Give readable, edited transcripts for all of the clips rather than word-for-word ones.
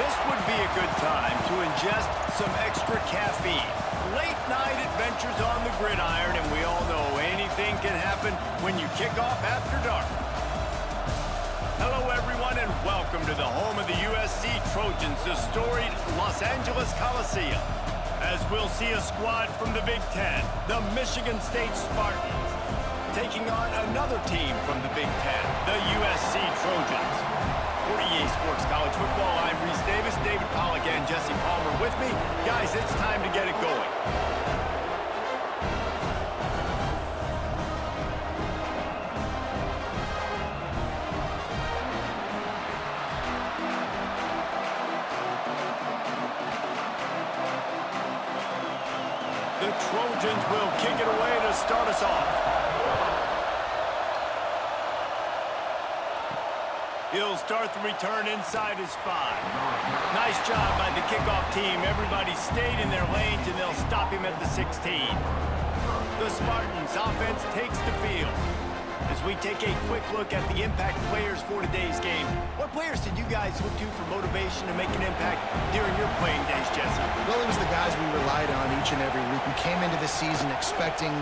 This would be a good time to ingest some extra caffeine. Late night adventures on the gridiron, and we all know anything can happen when you kick off after dark. Hello, everyone, and welcome to the home of the USC Trojans, the storied Los Angeles Coliseum. As we'll see a squad from the Big Ten, the Michigan State Spartans, taking on another team from the Big Ten, the USC Trojans. For EA Sports College Football, I'm Reese Davis, David Pollack, and Jesse Palmer with me. Guys, it's time to get it going. The Trojans will kick it away to start us off. He'll start the return inside his 5. Nice job by the kickoff team. Everybody stayed in their lanes, and they'll stop him at the 16. The Spartans offense takes the field. As we take a quick look at the impact players for today's game, what players did you guys look to for motivation to make an impact during your playing days, Jesse? Well, it was the guys we relied on each and every week. We came into the season expecting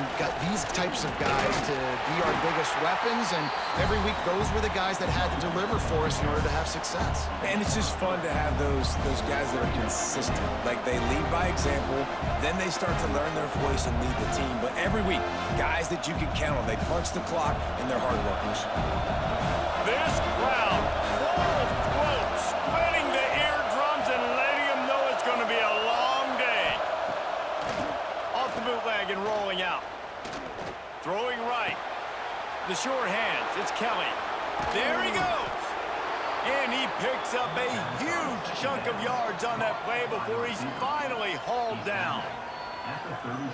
these types of guys to be our biggest weapons, and every week those were the guys that had to deliver for us in order to have success. And it's just fun to have those guys that are consistent. Like, they lead by example, then they start to learn their voice and lead the team. But every week, guys that you can count on, they punch the clock, and they're hard workers. This crowd, full of throats, splitting the eardrums and letting them know it's going to be a long day. Off the bootleg and rolling out. Throwing right. The short hands, it's Kelly. There he goes. And he picks up a huge chunk of yards on that play before he's finally hauled down.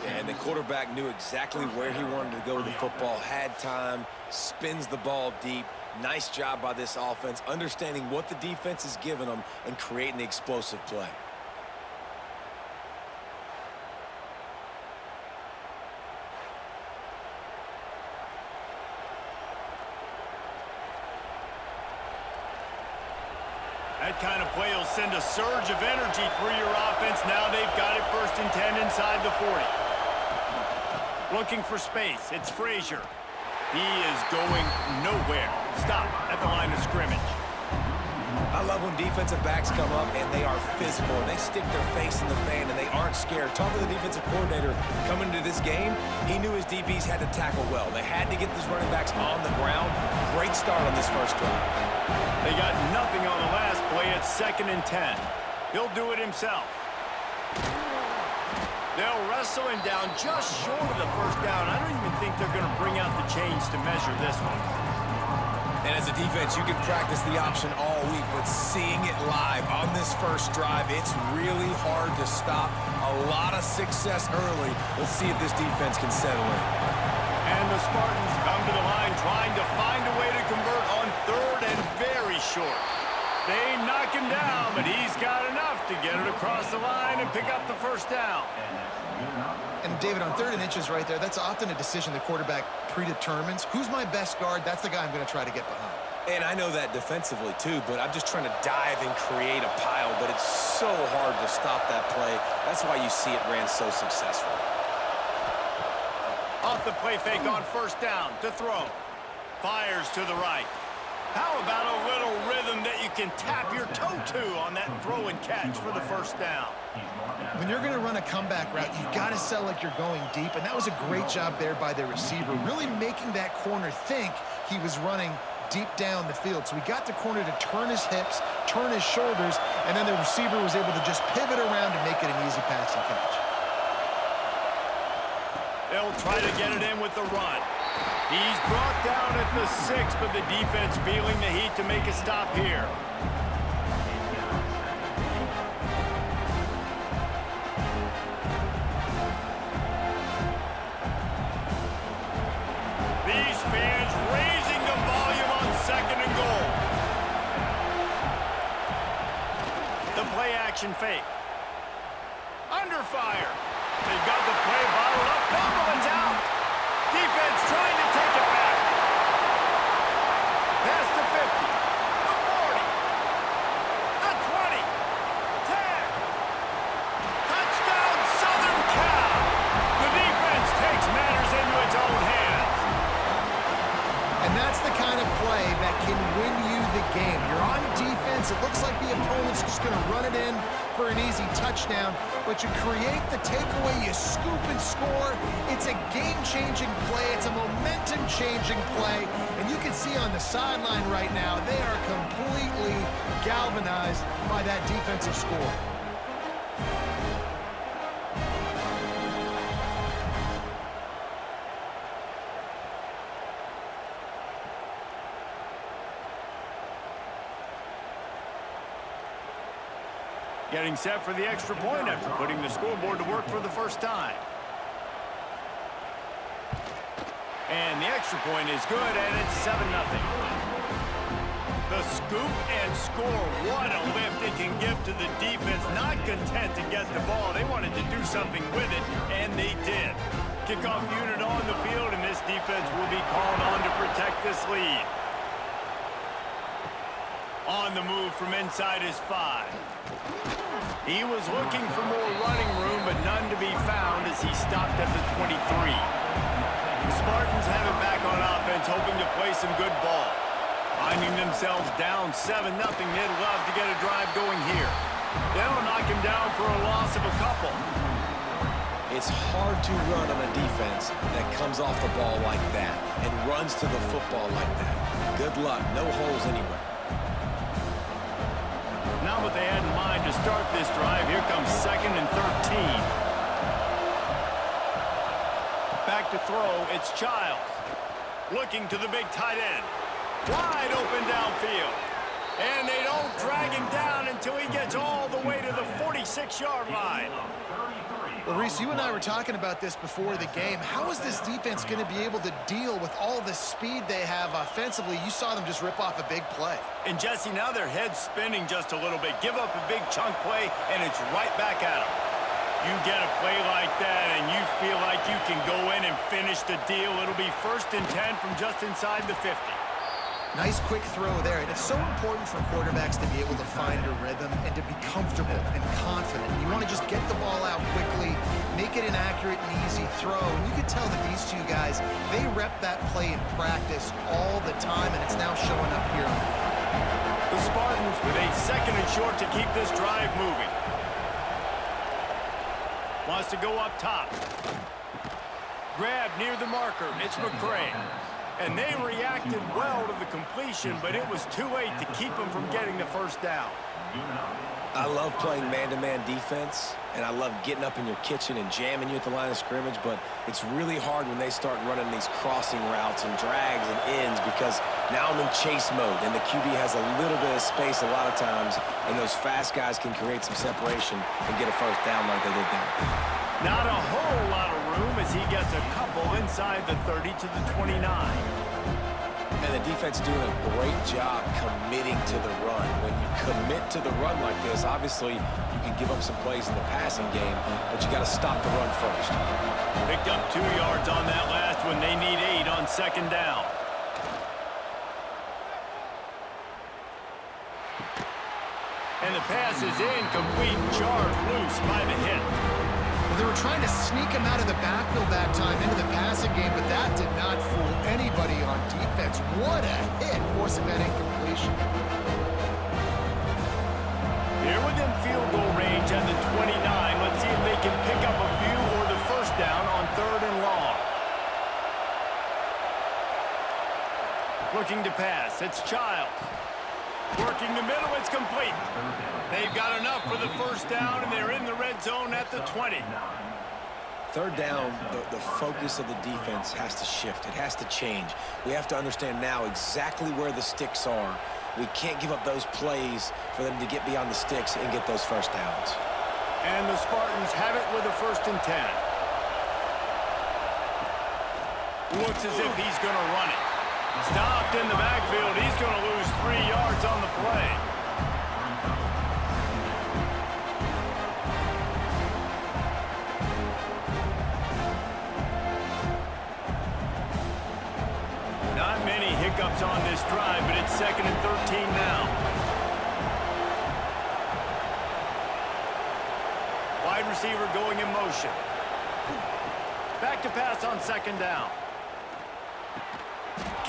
And the quarterback knew exactly where he wanted to go with the football, had time, spins the ball deep. Nice job by this offense, understanding what the defense is giving them and creating the explosive play. That kind of play will send a surge of energy through your offense. Now they've got it 1st and 10 inside the 40. Looking for space. It's Frazier. He is going nowhere. Stop at the line of scrimmage. I love when defensive backs come up and they are physical. And they stick their face in the fan and they aren't scared. Talking to the defensive coordinator coming into this game, he knew his DBs had to tackle well. They had to get these running backs on the ground. Great start on this first drive. They got nothing on the last play. It's 2nd and 10. He'll do it himself. They'll wrestle him down just short of the 1st down. I don't even think they're going to bring out the chains to measure this one. And as a defense, you can practice the option all week, but seeing it live on this first drive, it's really hard to stop. A lot of success early. Let's see if this defense can settle in. And the Spartans come to the line trying to find a way to convert on 3rd and very short. They knock him down, but he's got enough to get it across the line and pick up the 1st down. And David, on 3rd and inches right there, that's often a decision the quarterback predetermines. Who's my best guard? That's the guy I'm going to try to get behind. And I know that defensively too, but I'm just trying to dive and create a pile, but it's so hard to stop that play. That's why you see it ran so successfully. Off the play fake on 1st down to throw. Fires to the right. How about a little rhythm that you can tap your toe to on that throw and catch for the 1st down? When you're going to run a comeback route, you've got to sell like you're going deep, and that was a great job there by the receiver, really making that corner think he was running deep down the field. So we got the corner to turn his hips, turn his shoulders, and then the receiver was able to just pivot around and make it an easy pass and catch. They'll try to get it in with the run. He's brought down at the 6, but the defense feeling the heat to make a stop here. These fans raising the volume on 2nd and goal. The play action fake. Under fire. They've got the play bottled up. Fumble, it's out. Defense trying to take it back. Past the 50, the 40, the 20. that's the kind of play that can win you the game. You're on defense. It looks like the opponent's just going to run it in for an easy touchdown, but you create the takeaway, you scoop and score. It's a game-changing play. It's a momentum-changing play, and you can see on the sideline right now, they are completely galvanized by that defensive score. Getting set for the extra point after putting the scoreboard to work for the first time. And the extra point is good, and it's 7-0. The scoop and score. What a lift it can give to the defense. Not content to get the ball. They wanted to do something with it, and they did. Kickoff unit on the field, and this defense will be called on to protect this lead. On the move from inside his 5. He was looking for more running room, but none to be found as he stopped at the 23. The Spartans have it back on offense, hoping to play some good ball. Finding themselves down 7-0, they'd love to get a drive going here. They'll knock him down for a loss of a couple. It's hard to run on a defense that comes off the ball like that and runs to the football like that. Good luck. No holes anywhere. Not what they had in mind to start this drive. Here comes 2nd and 13. Back to throw, it's Childs. Looking to the big tight end. Wide open downfield. And they don't drag him down until he gets all the way to the 46-yard line. Well, Reese, you and I were talking about this before the game. How is this defense going to be able to deal with all the speed they have offensively? You saw them just rip off a big play. And, Jesse, now their head's spinning just a little bit. Give up a big chunk play, and it's right back at them. You get a play like that, and you feel like you can go in and finish the deal. It'll be 1st and 10 from just inside the 50. Nice quick throw there, and it's so important for quarterbacks to be able to find a rhythm and to be comfortable and confident. You want to just get the ball out quickly, make it an accurate and easy throw. And you can tell that these two guys, they rep that play in practice all the time, and it's now showing up here on the field. The Spartans with a 2nd and short to keep this drive moving. Wants to go up top. Grab near the marker. It's McCray. And they reacted well to the completion, but it was too late to keep them from getting the first down. I love playing man-to-man defense, and I love getting up in your kitchen and jamming you at the line of scrimmage, but it's really hard when they start running these crossing routes and drags and ends because now I'm in chase mode, and the QB has a little bit of space a lot of times, and those fast guys can create some separation and get a first down like they did there. Not a whole lot of room as he gets a couple inside the 30 to the 29. And the defense doing a great job committing to the run. When you commit to the run like this, obviously you can give up some plays in the passing game, but you got to stop the run first. Picked up 2 yards on that last one. They need 8 on 2nd down. And the pass is incomplete, charged loose by the hit. They were trying to sneak him out of the backfield that time into the passing game, but that did not fool anybody on defense. What a hit, forcing that incompletion. They're within field goal range at the 29. Let's see if they can pick up a few or the first down on 3rd and long. Looking to pass, it's Childs. Working the middle, it's complete. They've got enough for the first down, and they're in the red zone at the 20. 3rd down, the focus of the defense has to shift. It has to change. We have to understand now exactly where the sticks are. We can't give up those plays for them to get beyond the sticks and get those first downs. And the Spartans have it with a 1st and 10. Looks as if he's going to run it. Stopped in the backfield. He's going to lose 3 yards on the play. Not many hiccups on this drive, but it's 2nd and 13 now. Wide receiver going in motion. Back to pass on 2nd down.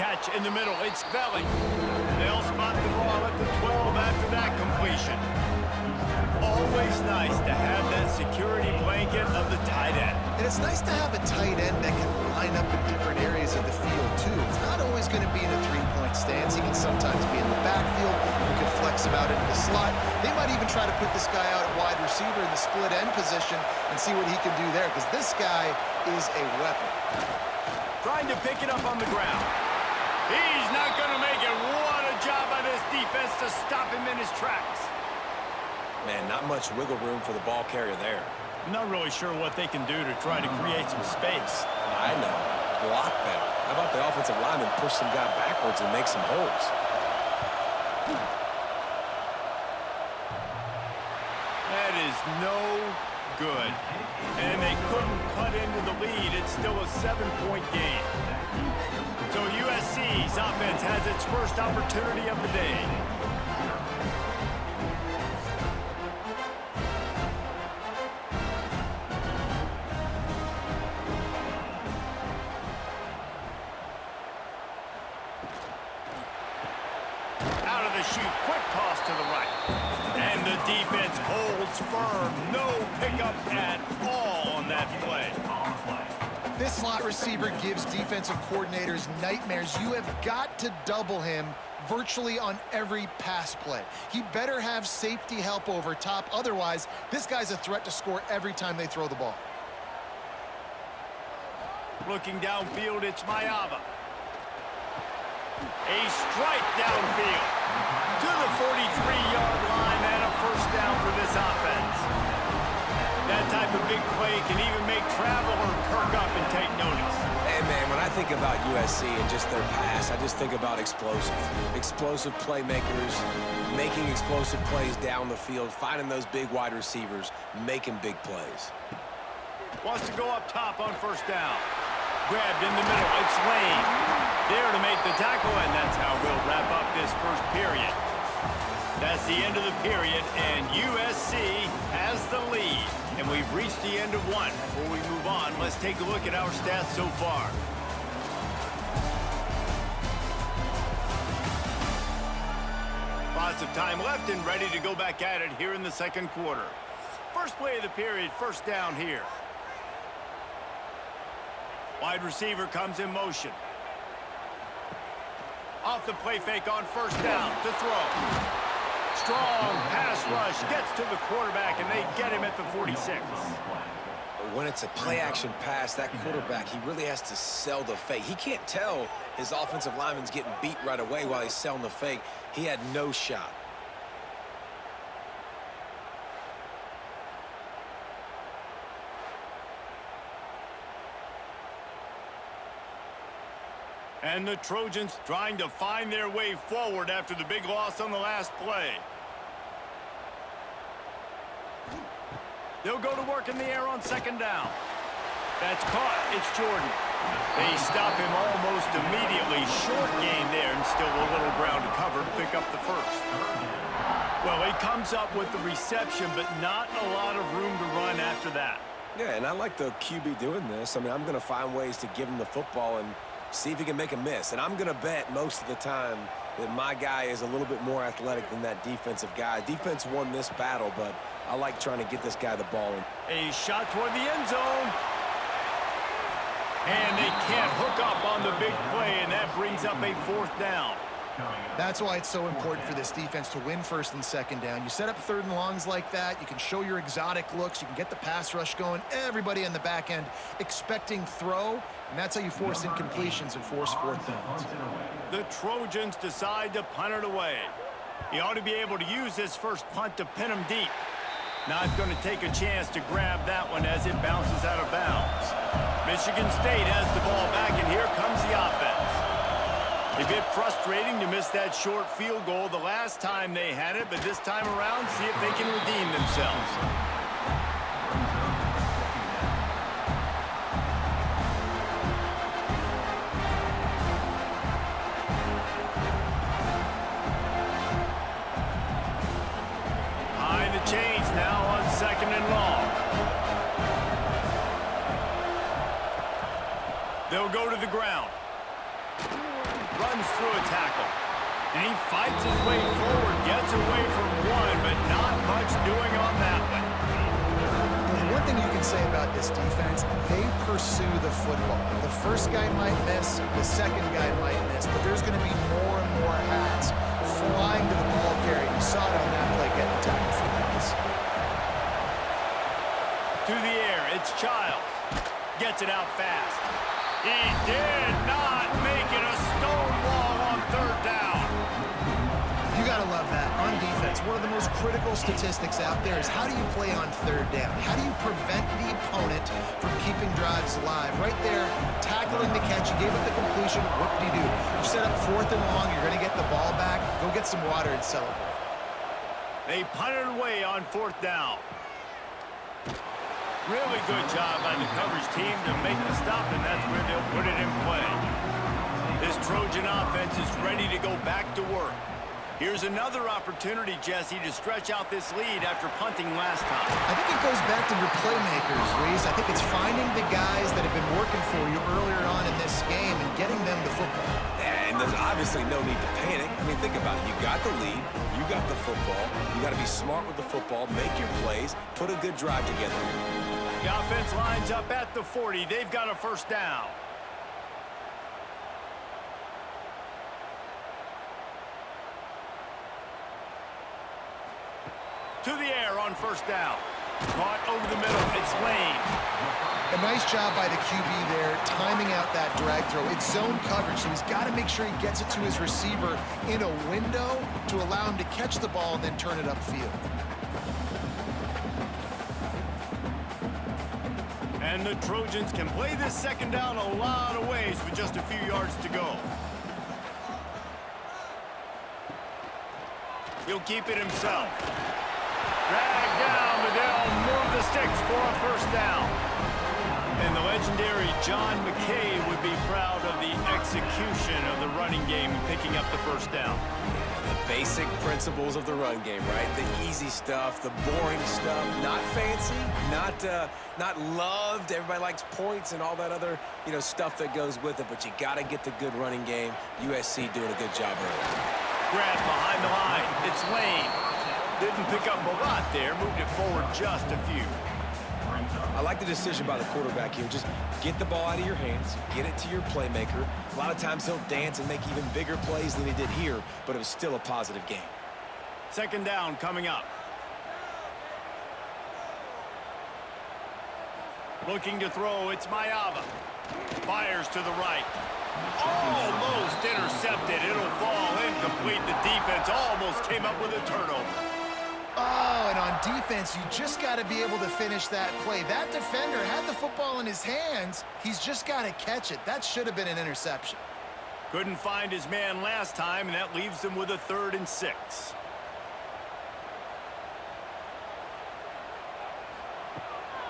catch in the middle. It's Belly. They'll spot the ball at the 12 after that completion. Always nice to have that security blanket of the tight end. And it's nice to have a tight end that can line up in different areas of the field, too. It's not always going to be in a three-point stance. He can sometimes be in the backfield. You can flex him out into the slot. They might even try to put this guy out at wide receiver in the split end position and see what he can do there, because this guy is a weapon. Trying to pick it up on the ground. He's not going to make it. What a job by this defense to stop him in his tracks. Man, not much wiggle room for the ball carrier there. I'm not really sure what they can do to try to create some space. I know. Block better. How about the offensive lineman push some guy backwards and make some holes? That is no good. And they couldn't cut into the lead. It's still a 7-point game. So USC's offense has its first opportunity of the day. Out of the chute, quick toss to the right. And the defense holds firm. No pickup at all on that play. This slot receiver gives defensive coordinators nightmares. You have got to double him virtually on every pass play. He better have safety help over top. Otherwise, this guy's a threat to score every time they throw the ball. Looking downfield, it's Mayava. A strike downfield to the 43-yard line and a first down for this offense. That type of big play can even make traveler perk up and take notice. Hey, man, when I think about USC and just their pass, I just think about explosive. Explosive playmakers, making explosive plays down the field, finding those big wide receivers, making big plays. Wants to go up top on first down. Grabbed in the middle. It's Lane. There to make the tackle, and that's how we'll wrap up this first period. That's the end of the period, and USC has the lead. And we've reached the end of one. Before we move on, let's take a look at our stats so far. Lots of time left and ready to go back at it here in the second quarter. First play of the period, first down here. Wide receiver comes in motion. Off the play fake on first down to throw. Strong pass rush gets to the quarterback, and they get him at the 46. When it's a play-action pass, that quarterback, he really has to sell the fake. He can't tell his offensive lineman's getting beat right away while he's selling the fake. He had no shot. And the Trojans trying to find their way forward after the big loss on the last play. They'll go to work in the air on second down. That's caught. It's Jordan. They stop him almost immediately. Short gain there, and still a little ground to cover to pick up the first. Well, he comes up with the reception, but not a lot of room to run after that. Yeah, and I like the QB doing this. I mean, I'm going to find ways to give him the football and see if he can make a miss. And I'm going to bet most of the time that my guy is a little bit more athletic than that defensive guy. Defense won this battle, but I like trying to get this guy the ball. A shot toward the end zone. And they can't hook up on the big play, and that brings up a fourth down. That's why it's so important for this defense to win first and second down. You set up third and longs like that. You can show your exotic looks. You can get the pass rush going. Everybody on the back end expecting throw, and that's how you force incompletions and force fourth downs. The Trojans decide to punt it away. He ought to be able to use this first punt to pin him deep. Not going to take a chance to grab that one as it bounces out of bounds. Michigan State has the ball back, and here comes the offense. A bit frustrating to miss that short field goal the last time they had it, but this time around, see if they can redeem themselves. Behind the chains now on second and long. They'll go to the ground. runs through a tackle. And he fights his way forward, gets away from one, but not much doing on that one. And one thing you can say about this defense, they pursue the football. The first guy might miss, the second guy might miss, but there's going to be more and more hats flying to the ball carrier. You saw it on that play getting the tackle for pass. To the air, it's Childs. Gets it out fast. He did not make it a stonewall on third down. You got to love that. On defense, one of the most critical statistics out there is how do you play on third down? How do you prevent the opponent from keeping drives alive? Right there, tackling the catch. You gave it the completion. What did you do? You set up 4th and long. You're going to get the ball back. Go get some water and celebrate. They punted away on 4th down. Really good job by the coverage team to make the stop, and that's where they'll put it in play. This Trojan offense is ready to go back to work. Here's another opportunity, Jesse, to stretch out this lead after punting last time. I think it goes back to your playmakers, Reese. I think it's finding the guys that have been working for you earlier on in this game and getting them the football. And there's obviously no need to panic. I mean, think about it. You got the lead. You got the football. You got to be smart with the football, make your plays, put a good drive together. The offense lines up at the 40. They've got a first down. To the air on first down. Caught over the middle. It's Lane. A nice job by the QB there, timing out that drag throw. It's zone coverage, so he's got to make sure he gets it to his receiver in a window to allow him to catch the ball and then turn it upfield. And the Trojans can play this second down a lot of ways with just a few yards to go. He'll keep it himself. Drag down, but they'll move the sticks for a first down. And the legendary John McKay would be proud of the execution of the running game and picking up the first down. The basic principles of the run game, right? The easy stuff, the boring stuff, not fancy, not loved. Everybody likes points and all that other, stuff that goes with it, but you got to get the good running game. USC doing a good job early. Grab behind the line. It's Lane. Didn't pick up a lot there. Moved it forward just a few. I like the decision by the quarterback here. Just get the ball out of your hands, get it to your playmaker. A lot of times he'll dance and make even bigger plays than he did here, but it was still a positive game. Second down coming up. Looking to throw, it's Mayava. Fires to the right. Almost intercepted. It'll fall incomplete. The defense almost came up with a turnover. Oh, and on defense, you just got to be able to finish that play. That defender had the football in his hands. He's just got to catch it. That should have been an interception. Couldn't find his man last time, and that leaves him with a 3rd and 6.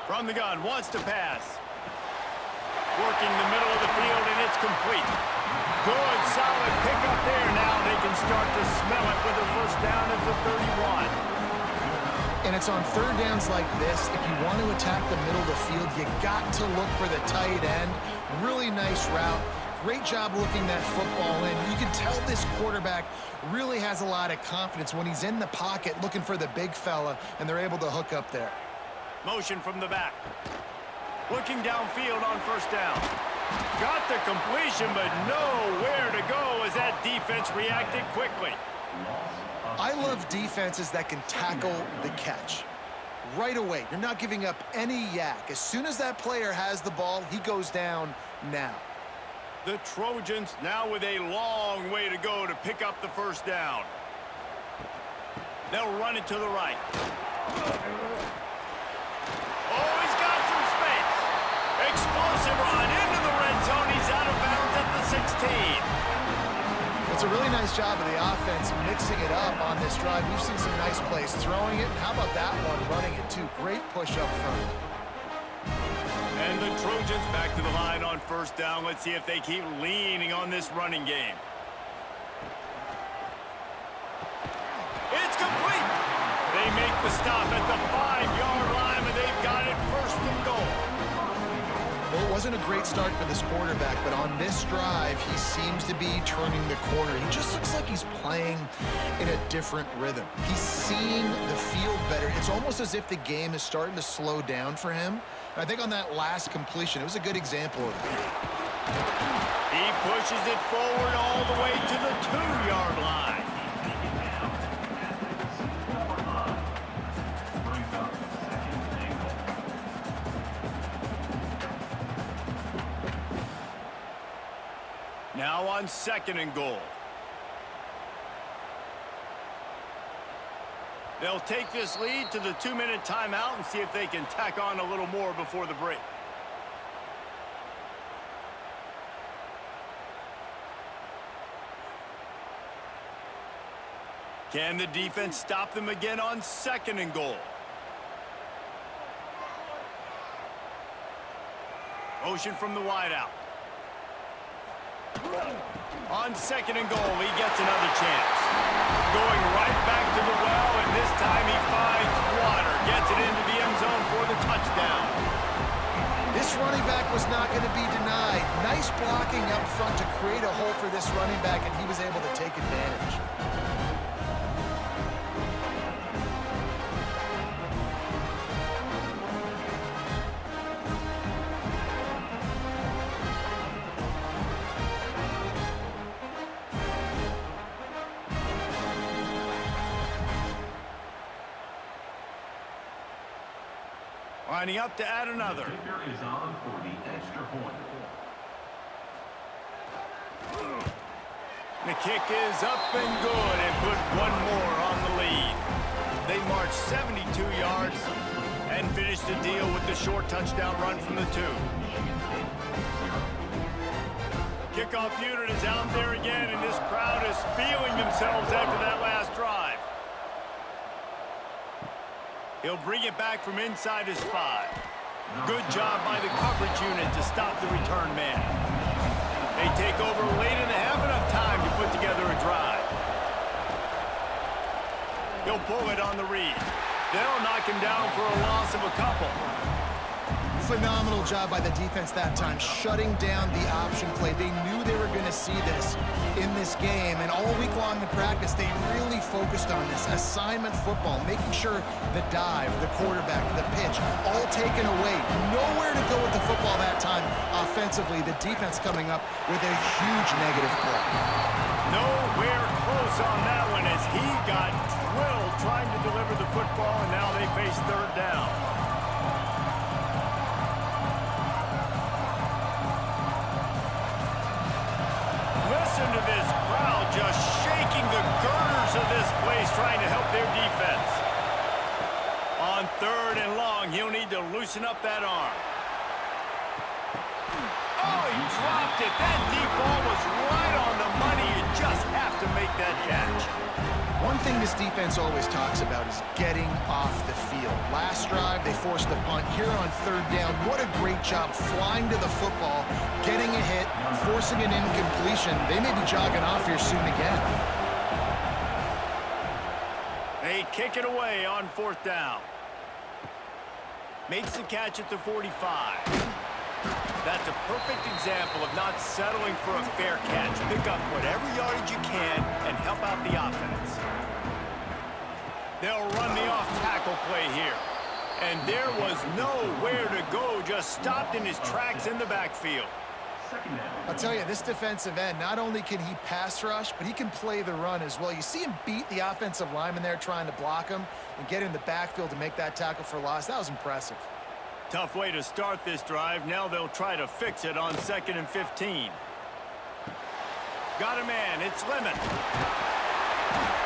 From the gun, wants to pass. Working the middle of the field, and it's complete. Good, solid pickup there. Now they can start to smell it with a first down at the 31. And it's on third downs like this. If you want to attack the middle of the field, you got to look for the tight end. Really nice route. Great job looking that football in. You can tell this quarterback really has a lot of confidence when he's in the pocket looking for the big fella, and they're able to hook up there. Motion from the back. Looking downfield on first down. Got the completion, but nowhere to go as that defense reacted quickly. I love defenses that can tackle the catch. Right away, you're not giving up any yak. As soon as that player has the ball, he goes down now. The Trojans now with a long way to go to pick up the first down. They'll run it to the right. Oh, he's got some space. Explosive run into the red zone. He's out of bounds at the 16. It's a really nice job of the offense mixing it up on this drive. We've seen some nice plays throwing it. How about that one running it too? Great push up front. And the Trojans back to the line on first down. Let's see if they keep leaning on this running game. It's complete. They make the stop at the 5-yard line, and they've got it 1st and goal. Well, it wasn't a great start for this quarterback, but on this drive, he seems to be turning the corner. He just looks like he's playing in a different rhythm. He's seeing the field better. It's almost as if the game is starting to slow down for him. And I think on that last completion, it was a good example of it. He pushes it forward all the way to the 2-yard line. Now on 2nd and goal. They'll take this lead to the 2-minute timeout and see if they can tack on a little more before the break. Can the defense stop them again on 2nd and goal? Motion from the wideout. On 2nd and goal, he gets another chance. Going right back to the well, and this time he finds water. Gets it into the end zone for the touchdown. This running back was not going to be denied. Nice blocking up front to create a hole for this running back, and he was able to take advantage. Lining up to add another. Kicker is on for the extra point. The kick is up and good and put one more on the lead. They march 72 yards and finish the deal with the short touchdown run from the 2. Kickoff unit is out there again, and this crowd is feeling themselves after that last drive. He'll bring it back from inside his 5. Good job by the coverage unit to stop the return man. They take over late and have enough time to put together a drive. He'll pull it on the read. They'll knock him down for a loss of a couple. Phenomenal job by the defense that time, shutting down the option play. They knew they were going to see this in this game, and all week long in practice, they really focused on this assignment football, making sure the dive, the quarterback, the pitch, all taken away. Nowhere to go with the football that time offensively. The defense coming up with a huge negative play. Nowhere close on that one as he got drilled trying to deliver the football, and now they face 3rd down. Listen to this crowd just shaking the girders of this place trying to help their defense. On 3rd and long, he'll need to loosen up that arm. Oh, he dropped it. That deep ball was right on the money. You just have to make that catch. One thing this defense always talks about is getting off the field. Last drive, they forced the punt. Here on 3rd down, what a great job flying to the football, getting a hit, forcing an incompletion. They may be jogging off here soon again. They kick it away on 4th down. Makes the catch at the 45. That's a perfect example of not settling for a fair catch. Pick up whatever yardage you can and help out the offense. They'll run the off-tackle play here. And there was nowhere to go, just stopped in his tracks in the backfield. I'll tell you, this defensive end, not only can he pass rush, but he can play the run as well. You see him beat the offensive lineman there trying to block him and get in the backfield to make that tackle for loss. That was impressive. Tough way to start this drive. Now they'll try to fix it on 2nd and 15. Got a man. It's Lemon.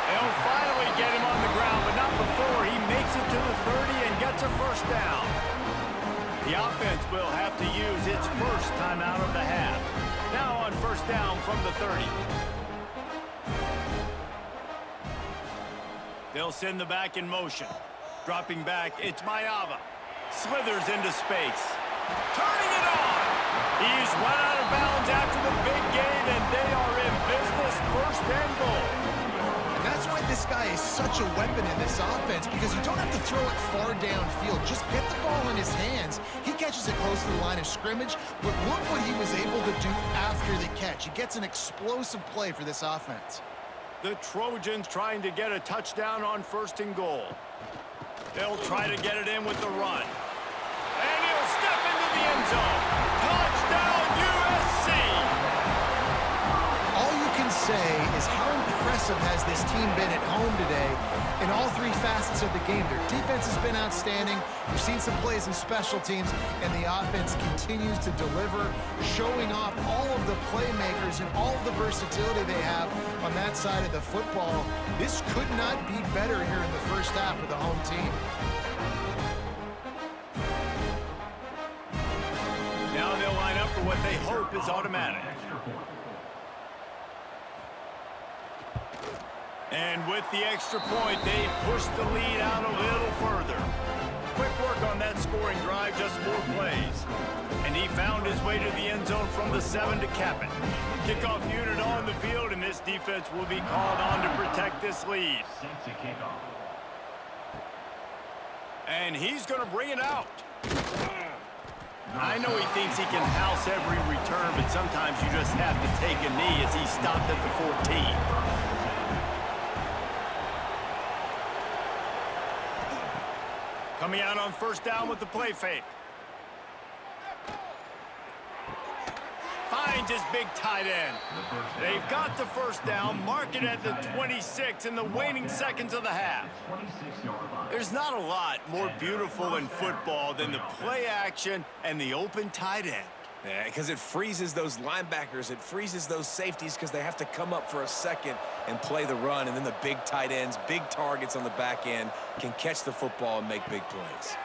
They'll finally get him on the ground, but not before he makes it to the 30 and gets a 1st down. The offense will have to use its first timeout of the half. Now on 1st down from the 30. They'll send the back in motion. Dropping back, it's Mayava. Slithers into space. Turning it on! He's run out of bounds after the big gain, and they are in business 1st and goal. And that's why this guy guy is such a weapon in this offense because you don't have to throw it far downfield. Just get the ball in his hands. He catches it close to the line of scrimmage, but look what he was able to do after the catch. He gets an explosive play for this offense. The Trojans trying to get a touchdown on 1st and goal. They'll try to get it in with the run. And he'll step into the end zone. Touchdown, USC! All you can say is how impressive has this team been at home today in all 3 facets of the game. Their defense has been outstanding. We've seen some plays in special teams, and the offense continues to deliver, showing off all of the playmakers and all of the versatility they have on that side of the football. This could not be better here in the first half of the home team. Now they'll line up for what they hope is automatic. And with the extra point, they push the lead out a little further. Quick work on that scoring drive, just 4 plays. And he found his way to the end zone from the 7 to cap it. Kickoff unit on the field, and this defense will be called on to protect this lead. And he's going to bring it out. I know he thinks he can house every return, but sometimes you just have to take a knee as he stopped at the 14. Coming out on 1st down with the play fake. Finds his big tight end. They've got the 1st down, mark it at the 26 in the waning seconds of the half. There's not a lot more beautiful in football than the play action and the open tight end. Yeah, because it freezes those linebackers. It freezes those safeties because they have to come up for a second and play the run. And then the big tight ends, big targets on the back end can catch the football and make big plays.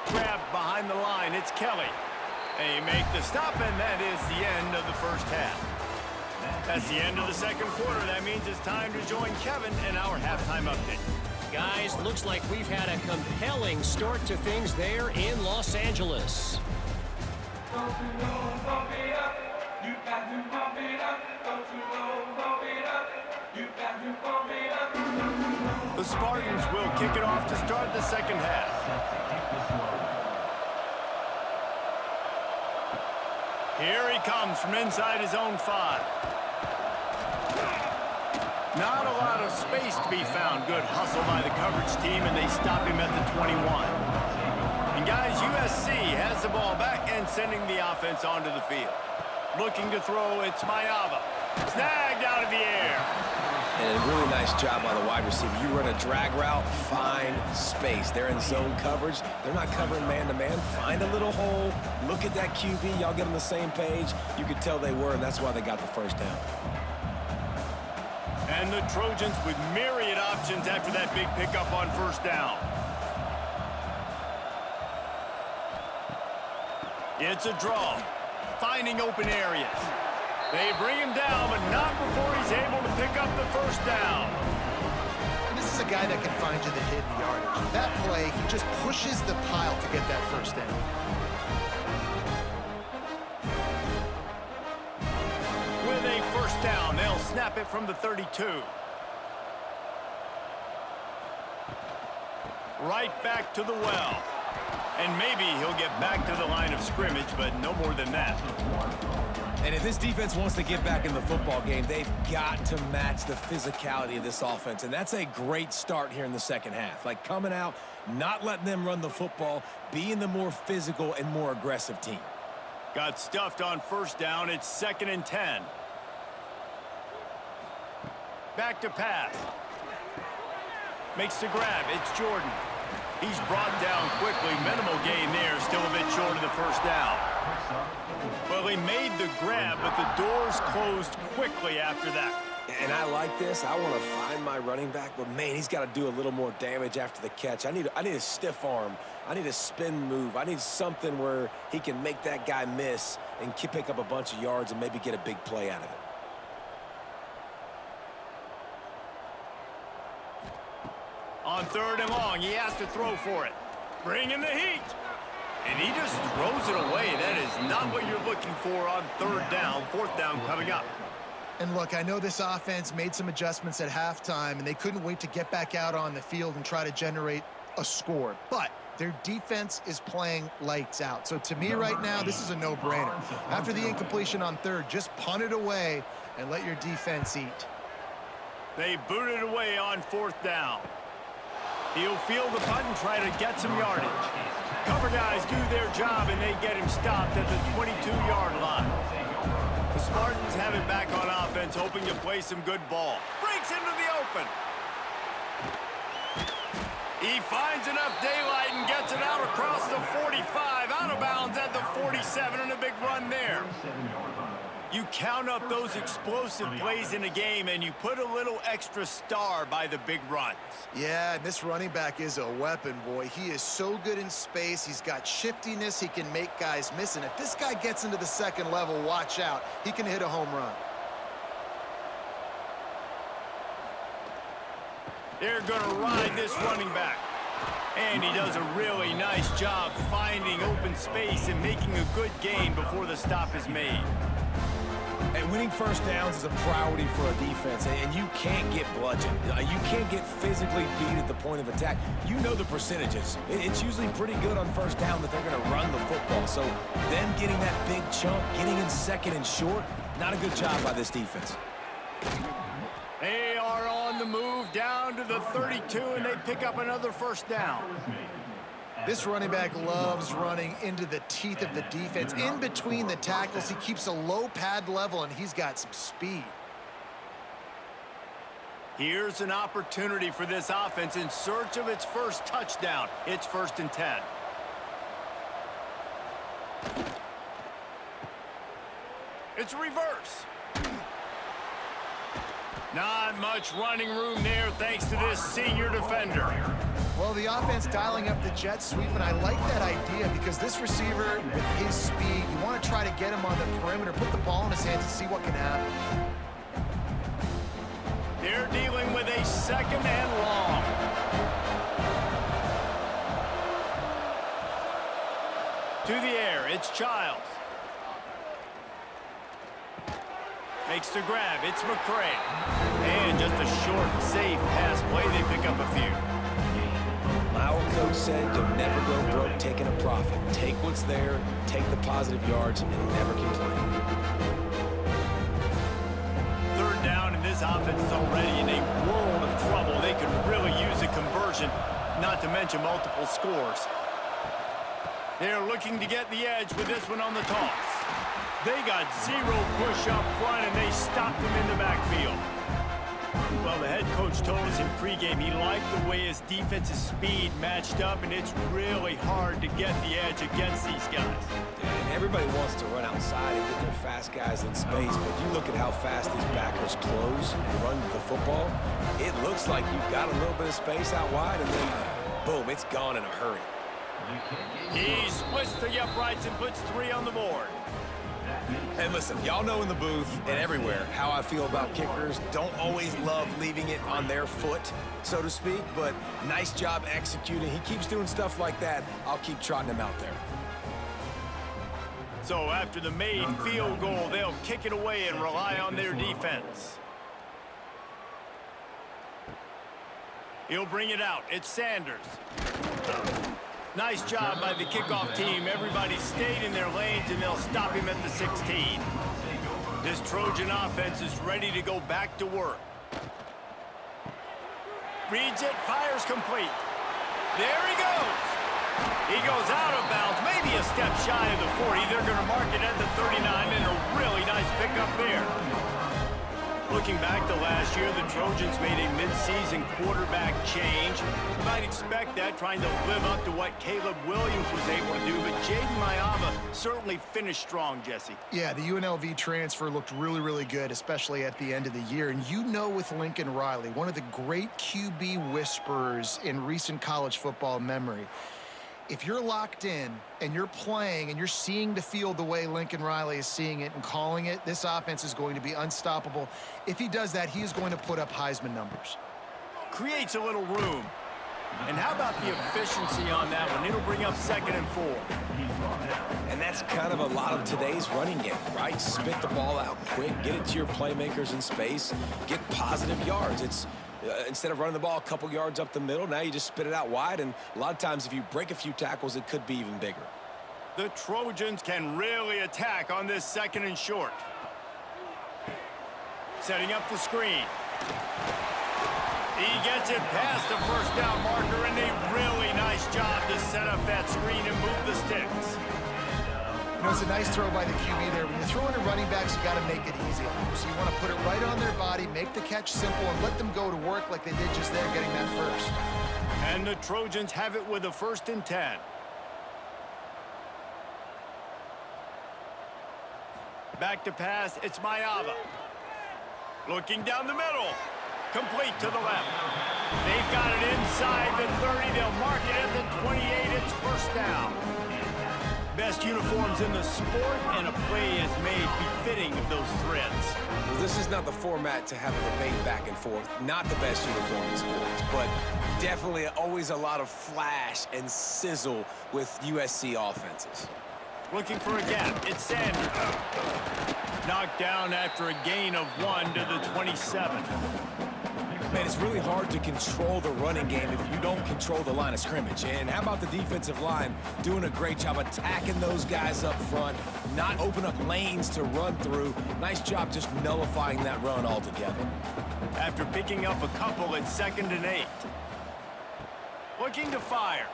Grabbed behind the line. It's Kelly. They make the stop, and that is the end of the first half. That's the end of the 2nd quarter. That means it's time to join Kevin in our halftime update. Guys, looks like we've had a compelling start to things there in Los Angeles. Don't you know, bump it up. You got to bump it up. Don't you know, bump it up. You got to bump it up. The Spartans will kick it off to start the 2nd half. Here he comes from inside his own 5. Not a lot of space to be found. Good hustle by the coverage team, and they stop him at the 21. And guys, USC has the ball back and sending the offense onto the field. Looking to throw, it's Mayava. Snagged out of the air. And a really nice job by the wide receiver. You run a drag route, find space. They're in zone coverage. They're not covering man-to-man. Find a little hole. Look at that QB. Y'all get on the same page. You could tell they were, and that's why they got the 1st down. And the Trojans with myriad options after that big pickup on 1st down. It's a draw. Finding open areas. They bring him down, but not before he's able to pick up the 1st down. And this is a guy that can find you the hidden yardage. That play, he just pushes the pile to get that 1st down. With a 1st down, they'll snap it from the 32. Right back to the well. And maybe he'll get back to the line of scrimmage, but no more than that. And if this defense wants to get back in the football game, they've got to match the physicality of this offense. And that's a great start here in the 2nd half. Like coming out, not letting them run the football, being the more physical and more aggressive team. Got stuffed on 1st down. It's 2nd and 10. Back to pass. Makes the grab. It's Jordan. He's brought down quickly. Minimal gain there. Still a bit short of the 1st down. Well, he made the grab, but the doors closed quickly after that. And I like this. I want to find my running back, but, man, he's got to do a little more damage after the catch. I need a stiff arm. I need a spin move. I need something where he can make that guy miss and pick up a bunch of yards and maybe get a big play out of it. On 3rd and long, he has to throw for it. Bring in the heat. And he just throws it away. That is not what you're looking for on 3rd down. 4th down coming up. And look, I know this offense made some adjustments at halftime, and they couldn't wait to get back out on the field and try to generate a score. But their defense is playing lights out. So to me right now, this is a no-brainer. After the incompletion on third, just punt it away and let your defense eat. They boot it away on fourth down. He'll field the punt and try to get some yardage. Cover guys do their job, and they get him stopped at the 22-yard line. The Spartans have it back on offense, hoping to play some good ball. Breaks into the open. He finds enough daylight and gets it out across the 45, out of bounds at the 47, and a big run there. You count up those explosive plays in a game, and you put a little extra star by the big runs. Yeah, and this running back is a weapon, boy. He is so good in space. He's got shiftiness. He can make guys miss. And if this guy gets into the second level, watch out. He can hit a home run. They're going to ride this running back. And he does a really nice job finding open space and making a good gain before the stop is made. And winning first downs is a priority for a defense, and you can't get bludgeoned. You can't get physically beat at the point of attack. You know the percentages. It's usually pretty good on first down that they're going to run the football. So them getting that big chunk, getting in second and short, not a good job by this defense. They are on the move down to the 32, and they pick up another first down. This running back loves running into the teeth of the defense. In between the tackles, he keeps a low pad level, and he's got some speed. Here's an opportunity for this offense in search of its first touchdown. It's 1st and 10. It's reverse. Not much running room there thanks to this senior defender. Well, the offense dialing up the jet sweep, and I like that idea because this receiver, with his speed, you want to try to get him on the perimeter, put the ball in his hands and see what can happen. They're dealing with a 2nd and long. To the air, it's Childs. Makes the grab, it's McCray. And just a short, safe pass play, they pick up a few. My old coach said you'll never go broke taking a profit. Take what's there, take the positive yards, and never complain. 3rd down, and this offense is already in a world of trouble. They could really use a conversion, not to mention multiple scores. They're looking to get the edge with this one on the toss. They got 0 push up front, and they stopped him in the backfield. Well, the head coach told us in pregame he liked the way his defense's speed matched up, and it's really hard to get the edge against these guys. And everybody wants to run outside and get their fast guys in space, but you look at how fast these backers close and run to the football, it looks like you've got a little bit of space out wide, and then, boom, it's gone in a hurry. He splits the uprights and puts 3 on the board. And listen, y'all know in the booth and everywhere how I feel about kickers. Don't always love leaving it on their foot, so to speak, but nice job executing. He keeps doing stuff like that. I'll keep trotting him out there. So after the made field goal, they'll kick it away and rely on their defense. He'll bring it out. It's Sanders. Nice job by the kickoff team. Everybody stayed in their lanes, and they'll stop him at the 16. This Trojan offense is ready to go back to work. Reads it, fires complete. There he goes. He goes out of bounds, maybe a step shy of the 40. They're going to mark it at the 39, and a really nice pickup there. Looking back to last year, the Trojans made a midseason quarterback change. You might expect that, trying to live up to what Caleb Williams was able to do, but Jaden Mayava certainly finished strong, Jesse. Yeah, the UNLV transfer looked really, really good, especially at the end of the year. And you know with Lincoln Riley, one of the great QB whisperers in recent college football memory, if you're locked in and you're playing and you're seeing the field the way Lincoln Riley is seeing it and calling it, this offense is going to be unstoppable. If he does that, he is going to put up Heisman numbers. Creates a little room. And how about the efficiency on that one? It'll bring up 2nd and 4. And that's kind of a lot of today's running game, right? Spit the ball out quick, get it to your playmakers in space, get positive yards. It's instead of running the ball a couple yards up the middle, now you just spit it out wide, and a lot of times if you break a few tackles, it could be even bigger. The Trojans can really attack on this 2nd and short. Setting up the screen. He gets it past the first down marker, and a really nice job to set up that screen and move the sticks. You know, it's a nice throw by the QB there. When you're throwing to running backs, you got to make it easy on them. So you want to put it right on their body, make the catch simple, and let them go to work like they did just there, getting that first. And the Trojans have it with a 1st and 10. Back to pass, it's Mayava. Looking down the middle. Complete to the left. They've got it inside the 30. They'll mark it at the 28. It's 1st down. Best uniforms in the sport, and a play is made befitting of those threads. Well, this is not the format to have a debate back and forth. Not the best uniform in sports, but definitely always a lot of flash and sizzle with USC offenses. Looking for a gap. It's Sanders. Knocked down after a gain of 1 to the 27. Man, it's really hard to control the running game if you don't control the line of scrimmage. And how about the defensive line doing a great job attacking those guys up front, not open up lanes to run through. Nice job just nullifying that run altogether. After picking up a couple at 2nd and 8. Looking to fire.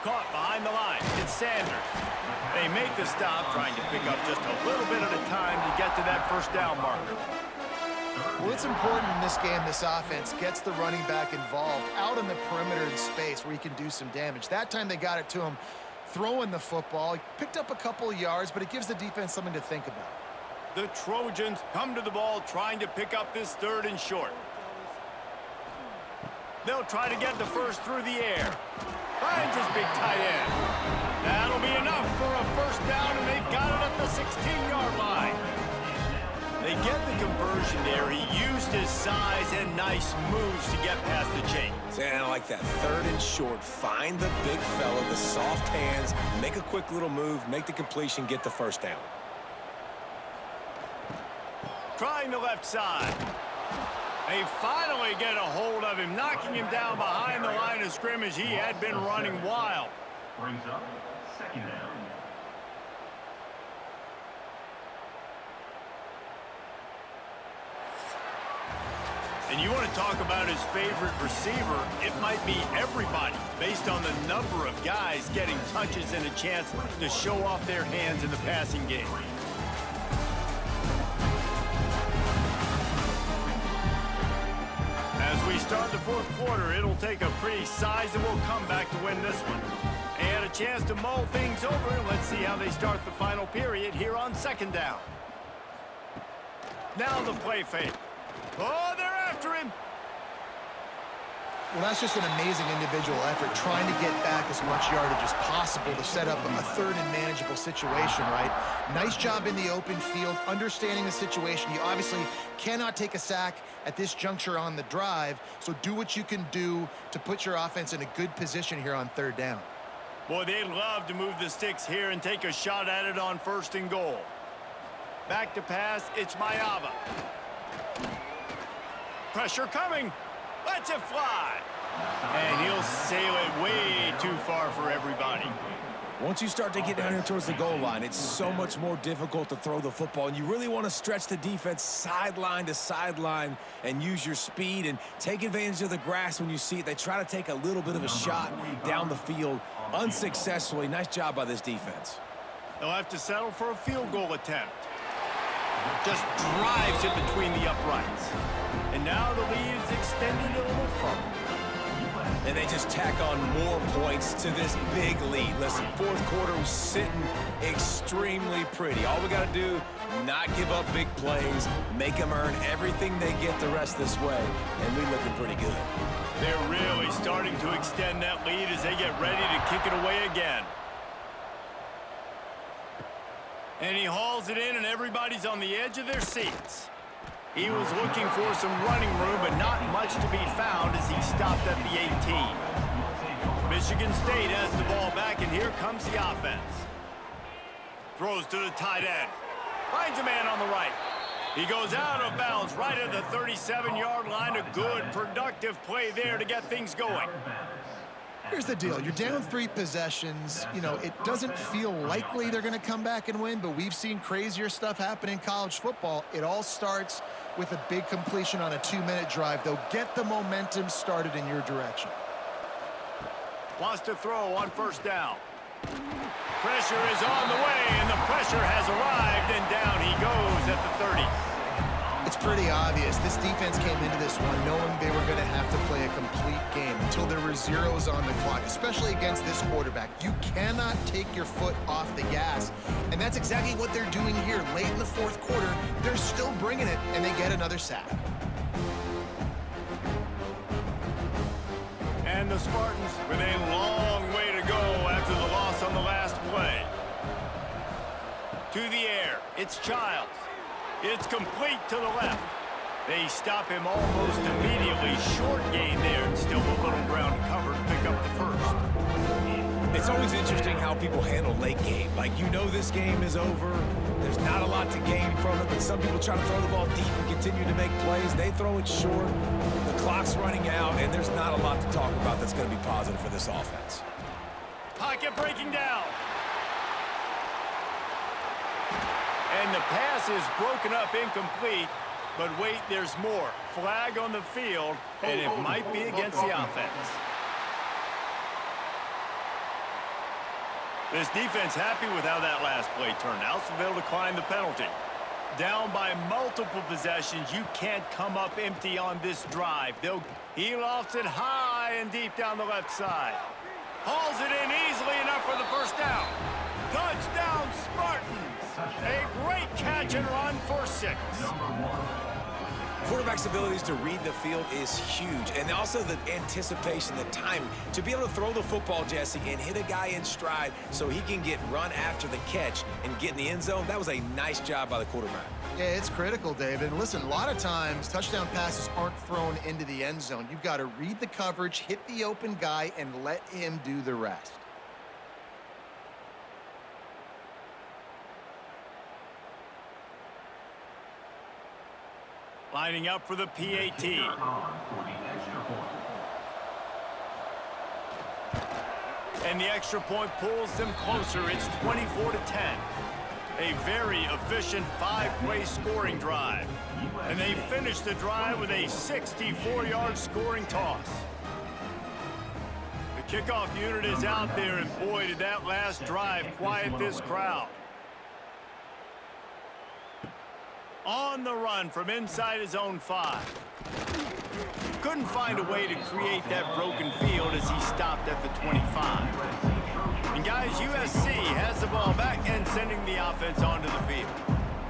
Caught behind the line. It's Sanders. They make the stop, trying to pick up just a little bit at a time to get to that 1st down marker. Well, it's important in this game, this offense gets the running back involved out in the perimeter in space where he can do some damage. That time they got it to him throwing the football. He picked up a couple of yards, but it gives the defense something to think about. The Trojans come to the ball trying to pick up this 3rd and short. They'll try to get the first through the air. Finds his big tight end. That'll be enough for a 1st down, and they've got it at the 16-yard line. They get the conversion there. He used his size and nice moves to get past the chains. And I like that 3rd and short. Find the big fella, the soft hands, make a quick little move, make the completion, get the 1st down. Trying the left side. They finally get a hold of him, knocking him down behind the line of scrimmage. He had been running wild. Brings up 2nd down. And you want to talk about his favorite receiver, it might be everybody, based on the number of guys getting touches and a chance to show off their hands in the passing game. As we start the 4th quarter, it'll take a pretty sizable comeback to win this one. They had a chance to mull things over. Let's see how they start the final period here on 2nd down. Now the play fake. Oh, they're after him. Well, that's just an amazing individual effort, trying to get back as much yardage as possible to set up a 3rd and manageable situation, right? Nice job in the open field, understanding the situation. You obviously cannot take a sack at this juncture on the drive, so do what you can do to put your offense in a good position here on 3rd down. Boy, they'd love to move the sticks here and take a shot at it on 1st and goal. Back to pass, it's Mayava. Pressure coming. Lets it fly. And he'll sail it way too far for everybody. Once you start to get down here towards the goal line, it's so much more difficult to throw the football, and you really want to stretch the defense sideline to sideline and use your speed and take advantage of the grass when you see it. They try to take a little bit of a shot down the field unsuccessfully. Nice job by this defense. They'll have to settle for a field goal attempt. Just drives it between the uprights. And now the lead is extended a little further. And they just tack on more points to this big lead. Listen, 4th quarter was sitting extremely pretty. All we got to do, not give up big plays, make them earn everything they get the rest this way, and we're looking pretty good. They're really starting to extend that lead as they get ready to kick it away again. And he hauls it in, and everybody's on the edge of their seats. He was looking for some running room, but not much to be found as he stopped at the 18. Michigan State has the ball back, and here comes the offense. Throws to the tight end. Finds a man on the right. He goes out of bounds right at the 37-yard line. A good, productive play there to get things going. Here's the deal. You're down 3 possessions. You know, it doesn't feel likely they're going to come back and win, but we've seen crazier stuff happen in college football. It all starts with a big completion on a 2-minute drive. They'll get the momentum started in your direction. Wants to throw on first down. Pressure is on the way, and the pressure has arrived, and down he goes at the 30. It's pretty obvious. This defense came into this one knowing they were going to have to play a complete game until there were zeros on the clock, especially against this quarterback. You cannot take your foot off the gas, and that's exactly what they're doing here. Late in the 4th quarter, they're still bringing it, and they get another sack. And the Spartans with a long way to go after the loss on the last play. To the air, it's Childs. It's complete to the left. They stop him almost immediately. Short gain there, and still a little ground cover to pick up the first. It's always interesting how people handle late game. Like, you know this game is over. There's not a lot to gain from it, but some people try to throw the ball deep and continue to make plays. They throw it short. The clock's running out, and there's not a lot to talk about that's going to be positive for this offense. Pocket breaking down. And the pass is broken up incomplete, but wait, there's more. Flag on the field, and it might be against the offense. This defense happy with how that last play turned out, so they'll decline the penalty. Down by multiple possessions, you can't come up empty on this drive. He lofts it high and deep down the left side. Hauls it in easily enough for the first down. Touchdown, Spartans! A great catch and run for 6. Quarterback's abilities to read the field is huge, and also the anticipation, the timing. To be able to throw the football, Jesse, and hit a guy in stride so he can get run after the catch and get in the end zone, that was a nice job by the quarterback. Yeah, it's critical, David. Listen, a lot of times touchdown passes aren't thrown into the end zone. You've got to read the coverage, hit the open guy, and let him do the rest. Lining up for the PAT. And the extra point pulls them closer. It's 24-10. A very efficient 5-play scoring drive. And they finish the drive with a 64-yard scoring toss. The kickoff unit is out there, and boy, did that last drive quiet this crowd. On the run from inside his own 5. Couldn't find a way to create that broken field as he stopped at the 25. And guys, USC has the ball back and sending the offense onto the field.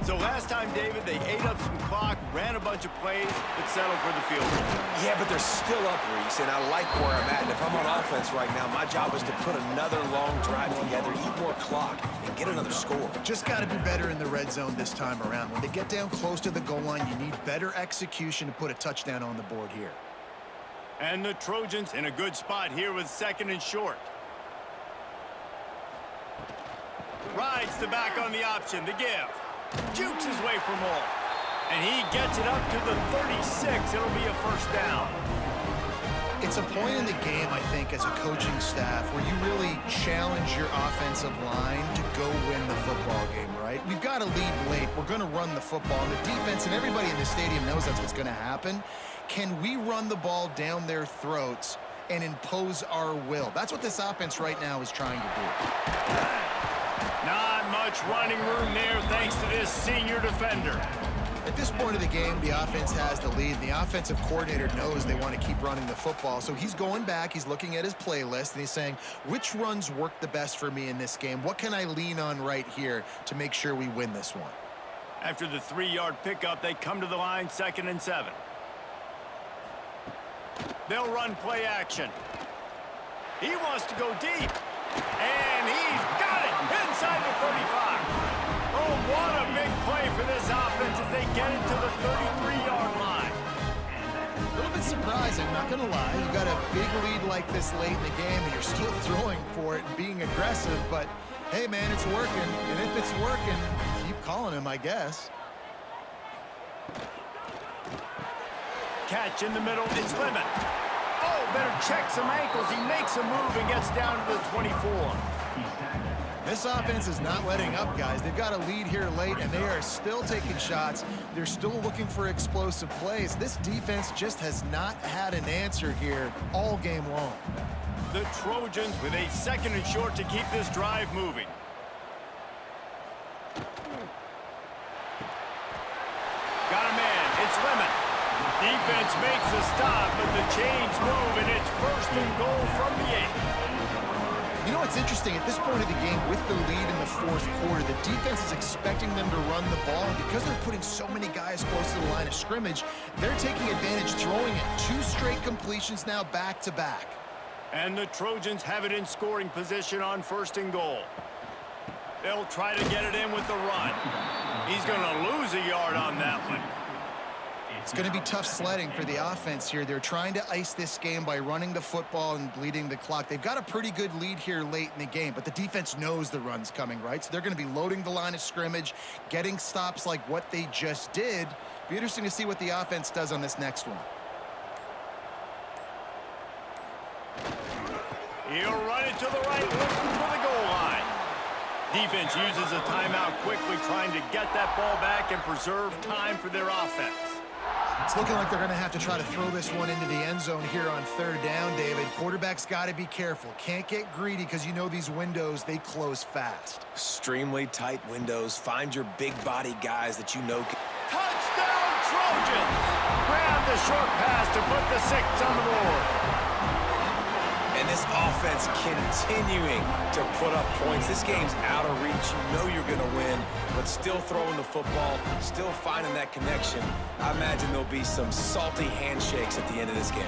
So last time, David, they ate up some clock, ran a bunch of plays, but settled for the field goal. Yeah, but they're still up, Reese, and I like where I'm at. And if I'm on offense right now, my job is to put another long drive together, eat more clock, and get another score. Just got to be better in the red zone this time around. When they get down close to the goal line, you need better execution to put a touchdown on the board here. And the Trojans in a good spot here with 2nd and short. Rides the back on the option, the give. Jukes his way for more. And he gets it up to the 36. It'll be a first down. It's a point in the game, I think, as a coaching staff where you really challenge your offensive line to go win the football game, right? We've got to lead late. We're going to run the football. And the defense and everybody in the stadium knows that's what's going to happen. Can we run the ball down their throats and impose our will? That's what this offense right now is trying to do. Not much running room there thanks to this senior defender. At this point of the game, the offense has the lead. The offensive coordinator knows they want to keep running the football. So he's going back, he's looking at his playlist, and he's saying, which runs work the best for me in this game? What can I lean on right here to make sure we win this one? After the 3-yard pickup, they come to the line, 2nd and 7. They'll run play action. He wants to go deep. And he's got it inside the 35. Oh, what a big play for this offense as they get it to the 33-yard line. A little bit surprising, not going to lie. You got a big lead like this late in the game, and you're still throwing for it and being aggressive. But, hey, man, it's working. And if it's working, keep calling him, I guess. Catch in the middle, it's Lemon. Oh, better check some ankles. He makes a move and gets down to the 24. This offense is not letting up, guys. They've got a lead here late, and they are still taking shots. They're still looking for explosive plays. This defense just has not had an answer here all game long. The Trojans with a 2nd and short to keep this drive moving. Got a man, it's Lemon. Defense makes a stop, but the chains move, and it's 1st and goal from the 8. You know what's interesting? At this point of the game, with the lead in the 4th quarter, the defense is expecting them to run the ball. And because they're putting so many guys close to the line of scrimmage, they're taking advantage, throwing it 2 straight completions now back-to-back. And the Trojans have it in scoring position on 1st and goal. They'll try to get it in with the run. He's going to lose a yard on that one. It's going to be tough sledding for the offense here. They're trying to ice this game by running the football and bleeding the clock. They've got a pretty good lead here late in the game, but the defense knows the run's coming, right? So they're going to be loading the line of scrimmage, getting stops like what they just did. Be interesting to see what the offense does on this next one. He'll run it to the right, looking for the goal line. Defense uses a timeout quickly, trying to get that ball back and preserve time for their offense. It's looking like they're going to have to try to throw this one into the end zone here on 3rd down, David. Quarterback's got to be careful. Can't get greedy because you know these windows, they close fast. Extremely tight windows. Find your big body guys that you know. Touchdown, Trojans! Grab the short pass to put the 6 on the board. And this offense continuing to put up points. This game's out of reach. You know you're going to win, but still throwing the football, still finding that connection. I imagine there'll be some salty handshakes at the end of this game.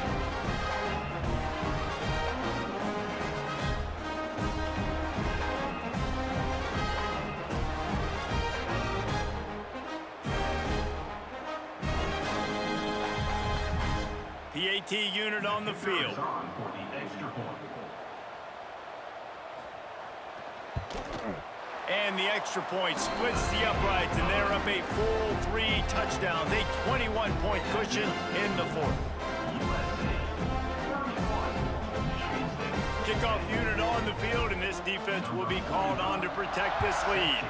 PAT unit on the field. And the extra point splits the uprights, and they're up a full 3 touchdowns, a 21-point cushion in the 4th. Kickoff unit on the field, and this defense will be called on to protect this lead.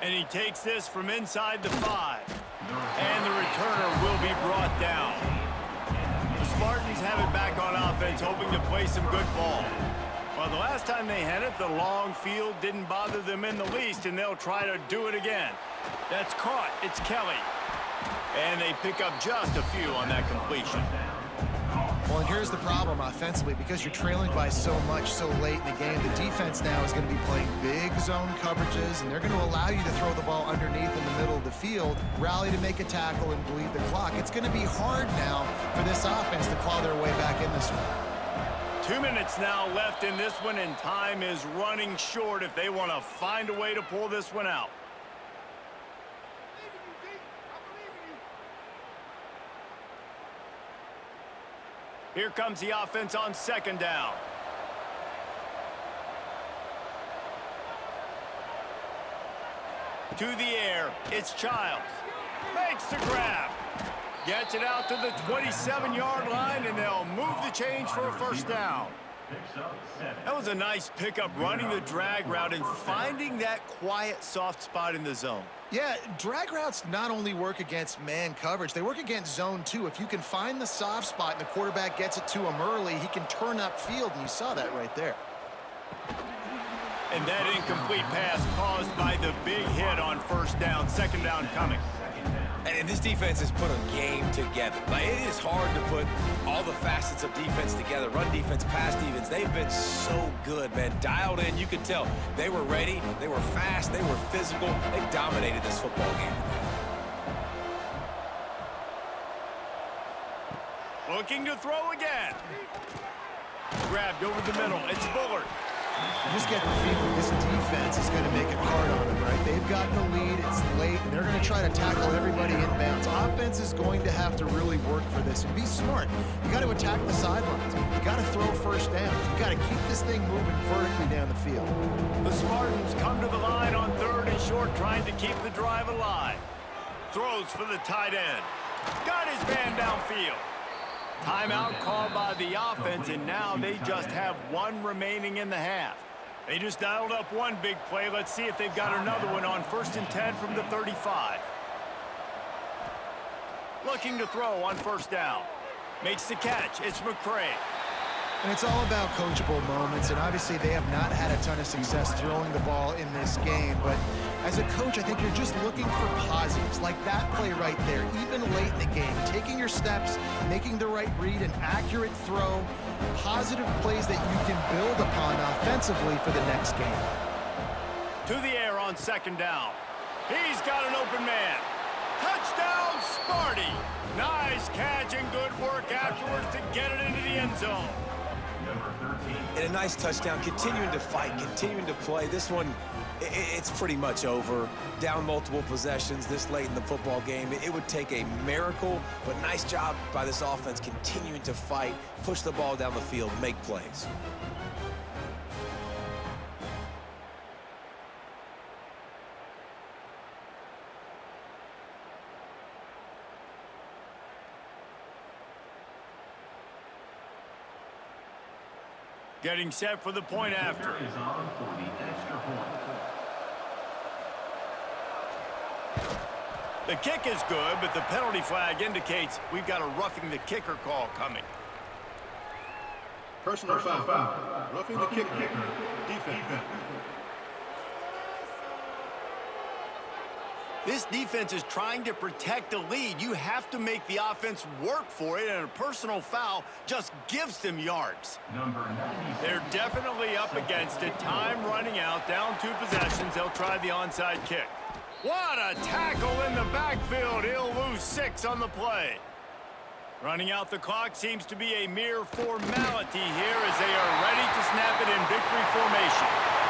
And he takes this from inside the 5. And the returner will be brought down. The Spartans have it back on offense, hoping to play some good ball. Well, the last time they had it, the long field didn't bother them in the least, and they'll try to do it again. That's caught. It's Kelly. And they pick up just a few on that completion. Well, and here's the problem offensively. Because you're trailing by so much so late in the game, the defense now is going to be playing big zone coverages, and they're going to allow you to throw the ball underneath in the middle of the field, rally to make a tackle, and bleed the clock. It's going to be hard now for this offense to claw their way back in this one. 2 minutes now left in this one, and time is running short if they want to find a way to pull this one out. Here comes the offense on 2nd down. To the air, it's Childs. Makes the grab. Gets it out to the 27-yard line, and they'll move the chains for a 1st down. That was a nice pickup, running the drag route and finding that quiet, soft spot in the zone. Yeah, drag routes not only work against man coverage, they work against zone too. If you can find the soft spot and the quarterback gets it to him early, he can turn upfield, and you saw that right there. And that incomplete pass caused by the big hit on 1st down, 2nd down coming. And this defense has put a game together. Like, it is hard to put all the facets of defense together. Run defense, pass defense. They've been so good, man. Dialed in, you could tell. They were ready. They were fast. They were physical. They dominated this football game. Looking to throw again. Grabbed over the middle. It's Bullard. You just get the feeling this defense is going to make it hard on them, right? They've got the lead, it's late, and they're going to try to tackle everybody inbounds. Offense is going to have to really work for this and be smart. You got to attack the sidelines. You got to throw first down. You got to keep this thing moving vertically down the field. The Spartans come to the line on 3rd and short, trying to keep the drive alive. Throws for the tight end. Got his man downfield. Timeout called by the offense, and now they just have one remaining in the half. They just dialed up one big play. Let's see if they've got another one on 1st and 10 from the 35. Looking to throw on 1st down. Makes the catch. It's McCray. And it's all about coachable moments, and obviously they have not had a ton of success throwing the ball in this game. But as a coach, I think you're just looking for positives, like that play right there, even late in the game. Taking your steps, making the right read, an accurate throw, positive plays that you can build upon offensively for the next game. To the air on 2nd down. He's got an open man. Touchdown, Sparty. Nice catch and good work afterwards to get it into the end zone. And a nice touchdown, continuing to fight, continuing to play. This one, it's pretty much over. Down multiple possessions this late in the football game. It would take a miracle, but nice job by this offense continuing to fight, push the ball down the field, make plays. Getting set for the point after. Is on for the extra point. The kick is good, but the penalty flag indicates we've got a roughing the kicker call coming. Personal foul. Roughing the kicker. Defense. This defense is trying to protect the lead. You have to make the offense work for it, and a personal foul just gives them yards. Number 96. They're definitely up against it. Time running out, down 2 possessions. They'll try the onside kick. What a tackle in the backfield. He'll lose 6 on the play. Running out the clock seems to be a mere formality here as they are ready to snap it in victory formation.